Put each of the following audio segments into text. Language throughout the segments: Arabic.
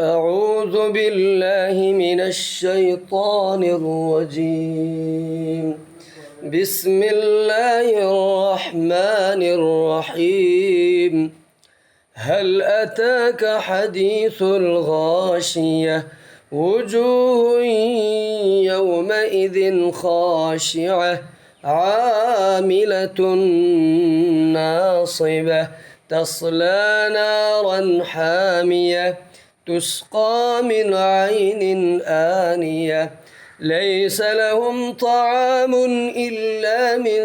أعوذ بالله من الشيطان الرجيم. بسم الله الرحمن الرحيم. هل أتاك حديث الغاشية؟ وجوه يومئذ خاشعة عاملة ناصبة تصلى نارا حامية تسقى من عين آنية ليس لهم طعام إلا من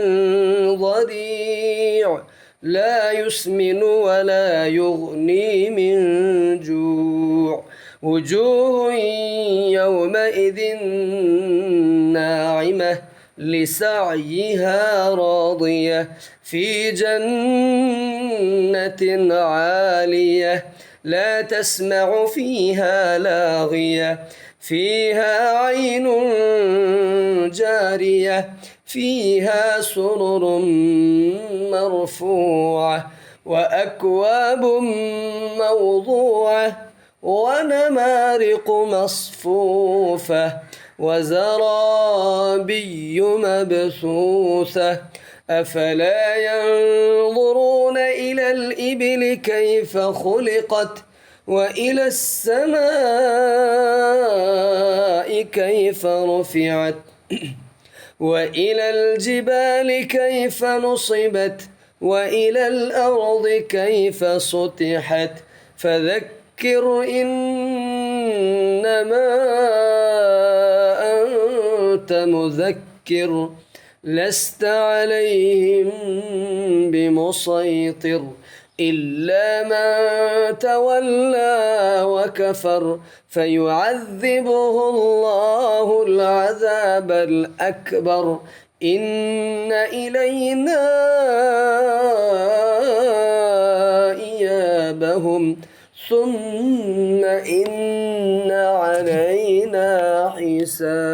ضريع لا يسمن ولا يغني من جوع وجوه يومئذ ناعمة لسعيها راضية في جنة عالية لا تسمع فيها لاغية فيها عين جارية فيها سرر مرفوعة وأكواب موضوعة ونمارق مصفوفة وزرابي مبثوثة أفلا ينظرون إلى الإبل كيف خلقت وإلى السماء كيف رفعت وإلى الجبال كيف نصبت وإلى الأرض كيف سطحت فذكر إنما أنت مذكر لست عليهم بمسيطر إلا من تولى وكفر فيعذبه الله العذاب الأكبر إن إلينا إيابهم ثم إن علينا حسابهم.